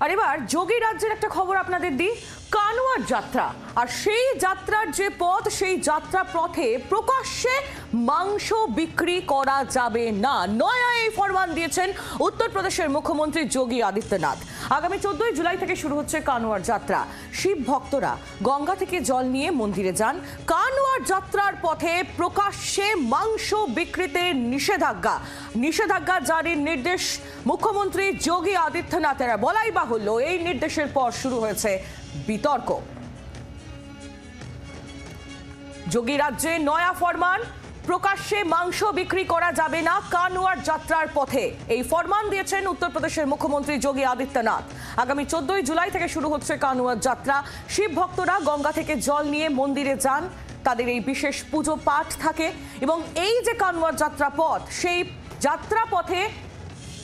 আর এবার যোগী রাজ্যের একটা খবর আপনাদের দিই, কানওয়ার যাত্রা। আর সেই যাত্রার যে পথ, সেই যাত্রা পথে প্রকাশ্যে মাংস বিক্রি করা যাবে না, নয়া এই ফরমান দিয়েছেন উত্তরপ্রদেশের মুখ্যমন্ত্রী যোগী আদিত্যনাথ। আগামী 14 জুলাই থেকে শুরু হচ্ছে কানওয়ার যাত্রা। শিব ভক্তরা গঙ্গা থেকে জল নিয়ে মন্দিরে যান। কানওয়ার যাত্রার পথে প্রকাশ্যে মাংস বিক্রিতে নিষেধাজ্ঞা জারির নির্দেশ মুখ্যমন্ত্রী যোগী আদিত্যনাথের। বলাই বাহুল্য, এই নির্দেশের পর শুরু হয়েছে বিতর্ক। যোগী রাজ্যে নয়া ফরমান, প্রকাশ্যে মাংস বিক্রি করা যাবে না কানওয়ার যাত্রার পথে। এই ফরমান দিয়েছেন উত্তরপ্রদেশের মুখ্যমন্ত্রী যোগী আদিত্যনাথ। আগামী 14 জুলাই থেকে শুরু হচ্ছে কানওয়ার যাত্রা। শিব ভক্তরা গঙ্গা থেকে জল নিয়ে মন্দিরে যান, তাদের এই বিশেষ পুজো পাঠ থাকে। এবং এই যে কানওয়ার যাত্রা পথ, সেই যাত্রা পথে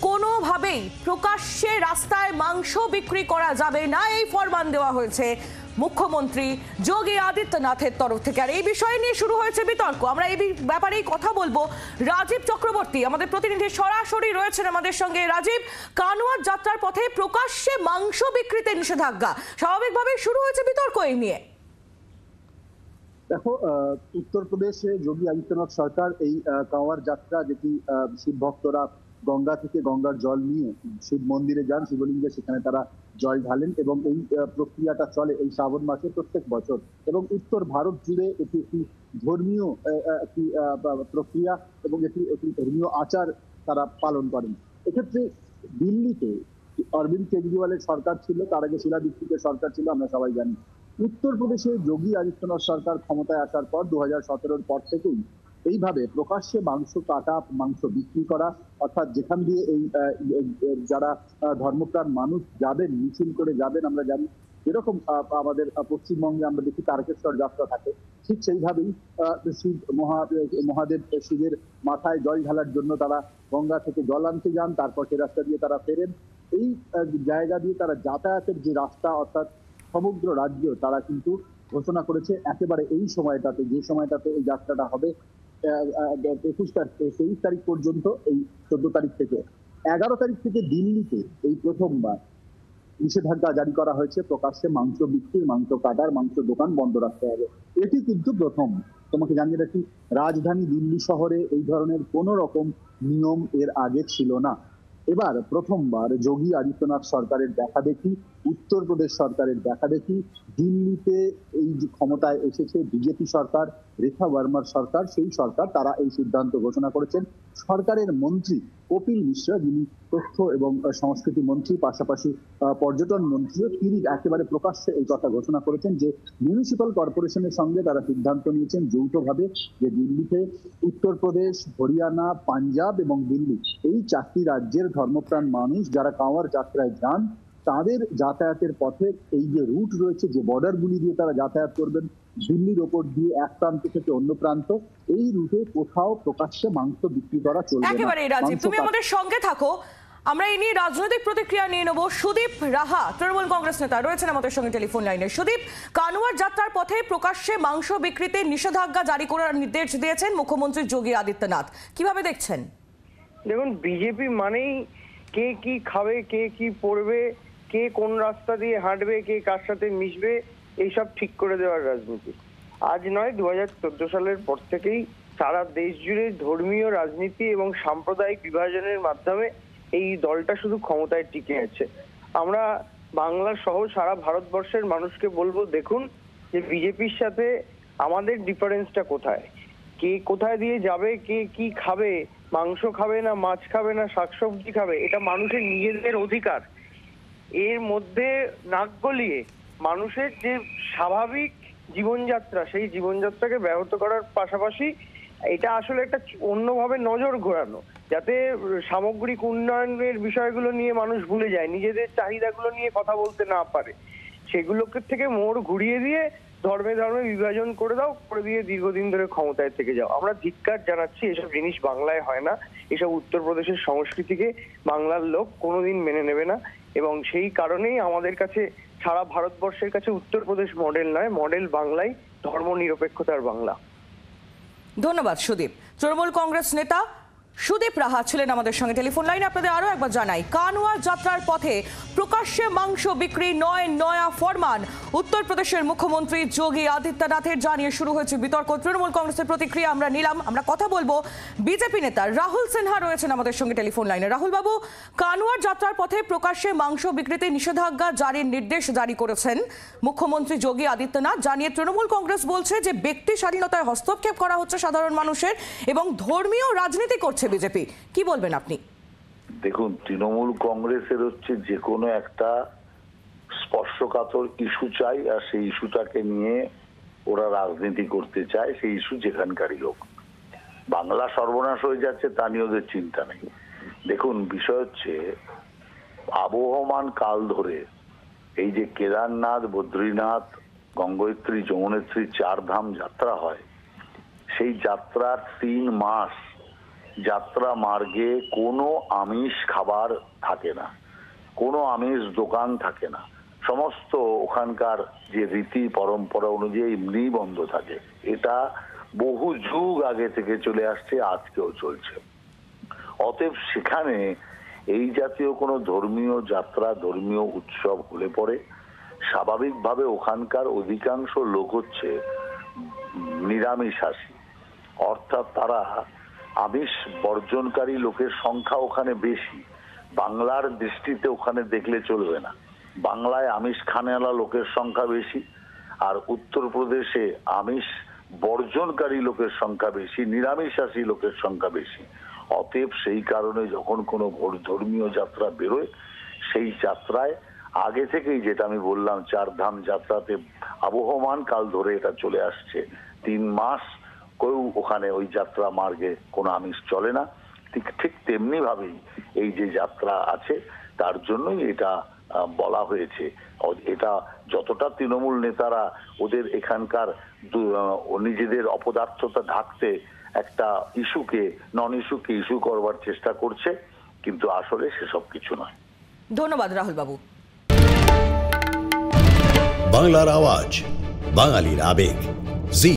কোনোভাবেই প্রকাশ্যে রাস্তায় মাংস বিক্রি করা যাবে না, এই ফরমান দেওয়া হয়েছে মুখ্যমন্ত্রী যোগী আদিত্যনাথের তরফ থেকে। আর এই বিষয় নিয়ে শুরু হয়েছে বিতর্ক। আমরা এই ব্যাপারেই কথা বলবো। রাজীব চক্রবর্তী আমাদের প্রতিনিধি সরাসরি রয়েছেন আমাদের সঙ্গে। রাজীব, কানওয়ার যাত্রার পথে প্রকাশ্যে মাংস বিক্রিতে নিষেধাজ্ঞা, স্বাভাবিকভাবেই শুরু হয়েছে বিতর্ক এই নিয়ে। দেখো, উত্তরপ্রদেশে যোগী আদিত্যনাথ সরকার এই কাওয়ার যাত্রা, যেটি শিব ভক্তরা গঙ্গা থেকে গঙ্গার জল নিয়ে শিব মন্দিরে যান, শিবলিঙ্গে সেখানে তারা জল ঢালেন, এবং এই প্রক্রিয়াটা চলে এই শ্রাবণ মাসে প্রত্যেক বছর। এবং উত্তর ভারত জুড়ে এটি একটি ধর্মীয় একটি প্রক্রিয়া এবং একটি ধর্মীয় আচার তারা পালন করেন। এক্ষেত্রে দিল্লিতে অরবিন্দ কেজরিওয়ালের সরকার ছিল, তার আগে শীলা দীক্ষিতের সরকার ছিল, আমরা সবাই জানি। উত্তরপ্রদেশে যোগী আদিত্যনাথ সরকার ক্ষমতায় আসার পর 2017-র পর থেকেই এইভাবে প্রকাশ্যে মাংস কাটা, মাংস বিক্রি করা, অর্থাৎ যেখান দিয়ে এই যারা ধর্মপ্রাণ মানুষ যাবেন, মিছিল করে যাবেন, আমরা জানি যেরকম আমাদের পশ্চিমবঙ্গে আমরা দেখি তারকেশ্বর যাত্রা থাকে, ঠিক সেইভাবেই শিব মহাদেব শিবের মাথায় জল ঢালার জন্য তারা গঙ্গা থেকে জল আনতে যান, তারপর সে রাস্তা দিয়ে তারা ফেরেন। এই জায়গা দিয়ে তারা যাতায়াতের যে রাস্তা, অর্থাৎ সমগ্র রাজ্য তারা কিন্তু ঘোষণা করেছে একেবারে এই সময়টাতে, যে সময়টাতে এই যাত্রাটা হবে 23 তারিখ পর্যন্ত, এই 14 তারিখ থেকে 11 তারিখ থেকে দিল্লিতে এই প্রথমবার নিষেধাজ্ঞা জারি করা হয়েছে। প্রকাশ্যে মাংস বিক্রি, মাংস কাটার, মাংস দোকান বন্ধ রাখতে হবে। এটি কিন্তু প্রথম। তোমাকে জানিয়ে রাখি, রাজধানী দিল্লি শহরে এই ধরনের কোনো রকম নিয়ম এর আগে ছিল না। এবার প্রথমবার যোগী আদিত্যনাথ সরকারের দেখা দেখি, উত্তরপ্রদেশ সরকারের দেখা দেখি, দিল্লিতে এই যে ক্ষমতায় এসেছে বিজেপি সরকার, রেখা বর্মার সরকার, সেই সরকার তারা এই সিদ্ধান্ত ঘোষণা করেছেন। সরকারের মন্ত্রী কপিল মিশ্রা, যিনি তথ্য এবং সংস্কৃতি মন্ত্রী, পাশাপাশি পর্যটন মন্ত্রীও, তিনি একেবারে প্রকাশ্যে এই কথা ঘোষণা করেছেন যে মিউনিসিপাল কর্পোরেশনের সঙ্গে তারা সিদ্ধান্ত নিয়েছেন যৌথভাবে যে দিল্লিতে উত্তরপ্রদেশ, হরিয়ানা, পাঞ্জাব এবং দিল্লি, এই 4টি রাজ্যের ধর্মপ্রাণ মানুষ যারা কাওয়ার যাত্রায় যান, তাদের যাতায়াতের পথে এই যে রুট রয়েছে, যে বর্ডারগুলি দিয়ে তারা যাতায়াত করবেন, দিল্লির ওপর দিয়ে এক প্রান্ত থেকে অন্য প্রান্ত, এই রুটে কোথাও প্রকাশ্যে মাংস বিক্রি করা চলবে না। একেবারে রাজীব, তুমি আমাদের সঙ্গে থাকো, আমরা এই নিয়ে রাজনৈতিক প্রতিক্রিয়া নিয়ে নেব। সুদীপ রাহা, তৃণমূল কংগ্রেস নেতা, রয়েছেন আমাদের সঙ্গে টেলিফোন লাইনে। সুদীপ, কানওয়ার যাত্রার পথে প্রকাশ্যে মাংস বিক্রিতে নিষেধাজ্ঞা জারি করার নির্দেশ দিয়েছেন মুখ্যমন্ত্রী যোগী আদিত্যনাথ, কিভাবে দেখছেন? দেখুন, বিজেপি মানেই কে কি খাবে, কে কি পড়বে, কে কোন রাস্তা দিয়ে হাঁটবে, কে কার সাথে মিশবে, এইসব ঠিক করে দেওয়ার রাজনীতি। আজ নয়, 2014 সালের পর থেকেই সারা দেশ জুড়ে ধর্মীয় রাজনীতি এবং সাম্প্রদায়িক বিভাজনের মাধ্যমে এই দলটা শুধু ক্ষমতায় টিকে আছে। আমরা বাংলা সহ সারা ভারতবর্ষের মানুষকে বলবো, দেখুন যে বিজেপির সাথে আমাদের ডিফারেন্সটা কোথায়, কে কোথায় দিয়ে যাবে, কে কি খাবে, মাংস খাবে না মাছ খাবে না শাকসবজি খাবে, এটা মানুষের নিজেদের অধিকার। এর মধ্যে নাক গলিয়ে মানুষের যে স্বাভাবিক জীবনযাত্রা, সেই জীবনযাত্রাকে ব্যাহত করার পাশাপাশি এটা আসলে একটা অন্যভাবে নজর ঘোরানো, যাতে সামগ্রিক উন্নয়নের বিষয়গুলো নিয়ে মানুষ ভুলে যায়, নিজেদের চাহিদাগুলো নিয়ে কথা বলতে না পারে, সেগুলোকে থেকে মোড় ঘুরিয়ে দিয়ে ধর্মে ধর্মে বিভাজন করে দিয়ে দীর্ঘদিন ধরে ক্ষমতায় থেকে যাও। আমরা ধিক্কার জানাচ্ছি, এসব জিনিস বাংলায় হয় না, এসব উত্তরপ্রদেশের সংস্কৃতিকে বাংলার লোক কোনোদিন মেনে নেবে না। এবং সেই কারণেই আমাদের কাছে, সারা ভারতবর্ষের কাছে উত্তরপ্রদেশ মডেল নয়, মডেল বাংলাই, ধর্ম নিরপেক্ষতার বাংলা। ধন্যবাদ সুদীপ। তৃণমূল কংগ্রেস নেতা সুদীপ রাহা ছিলেন আমাদের সঙ্গে টেলিফোন লাইনে। আপনাদের আরো একবার জানাই, কানওয়ার যাত্রার পথে প্রকাশ্যে মাংস বিক্রি নয়, নয়া ফরমান। উত্তরপ্রদেশের মুখ্যমন্ত্রী যোগী আদিত্যনাথের জানিয়ে শুরু হয়েছে বিতর্ক। তৃণমূল কংগ্রেসের প্রতিক্রিয়া আমরা নিলাম। আমরা কথা বলবো বিজেপি নেতা রাহুল সিনহা রয়েছেন আমাদের সঙ্গে টেলিফোন লাইনে। রাহুল বাবু, কানওয়ার যাত্রার পথে প্রকাশ্যে মাংস বিক্রিতে নিষেধাজ্ঞা জারির নির্দেশ জারি করেছেন মুখ্যমন্ত্রী যোগী আদিত্যনাথ। জানিয়ে তৃণমূল কংগ্রেস বলছে যে ব্যক্তি স্বাধীনতায় হস্তক্ষেপ করা হচ্ছে সাধারণ মানুষের এবং ধর্মীয় রাজনীতি করছে বিজেপি। কি বলবেন আপনি? দেখুন, তৃণমূল কংগ্রেসের হচ্ছে যে কোনো একটা স্পর্শকাতর ইস্যু চাই, আর সেই ইস্যুটাকে নিয়ে ওরা রাজনীতি করতে চায়, সেই ইস্যু যেখানকারই হোক। বাংলা সর্বনাশ হয়ে যাচ্ছে তা নিয়ে ওদের চিন্তা নেই। দেখুন, বিষয় হচ্ছে আবহমান কাল ধরে এই যে কেদারনাথ, বদ্রীনাথ, গঙ্গোত্রী, যমুনোত্রী 4 ধাম যাত্রা হয়, সেই যাত্রার 3 মাস যাত্রা মার্গে কোনো আমিষ খাবার থাকে না, কোনো আমিষ দোকান থাকে না। সমস্ত ওখানকার যে রীতি পরম্পরা অনুযায়ী এমনি বন্ধ থাকে। এটা বহু যুগ আগে থেকে চলে আসছে, আজকেও চলছে। অতএব সেখানে এই জাতীয় কোনো ধর্মীয় যাত্রা, ধর্মীয় উৎসব হলে পরে স্বাভাবিকভাবে ওখানকার অধিকাংশ লোক হচ্ছে নিরামিষাশী, অর্থাৎ তারা আমিষ বর্জনকারী লোকের সংখ্যা ওখানে বেশি। বাংলার দৃষ্টিতে ওখানে দেখলে চলবে না। বাংলায় আমিষ খানেওয়ালা লোকের সংখ্যা বেশি, আর উত্তরপ্রদেশে আমিষ বর্জনকারী লোকের সংখ্যা বেশি, নিরামিষাশী লোকের সংখ্যা বেশি। অতএব সেই কারণে যখন কোনো ধর্মীয় যাত্রা বেরোয়, সেই যাত্রায় আগে থেকেই, যেটা আমি বললাম, 4 ধাম যাত্রাতে আবহমান কাল ধরে এটা চলে আসছে, 3 মাস কেউ ওখানে ওই যাত্রা মার্গে কোনো আমিষ চলে না। ঠিক তেমনি ভাবেই এই যে যাত্রা আছে তার জন্যই এটা বলা হয়েছে। এটা যতটা তৃণমূল নেতারা ওদের এখানকার নিজেদের অপদার্থতা ঢাকতে একটা ইস্যুকে, নন ইস্যুকে ইস্যু করবার চেষ্টা করছে, কিন্তু আসলে সেসব কিছু নয়। ধন্যবাদ রাহুল বাবু। বাংলার আওয়াজ, বাঙালির আবেগ।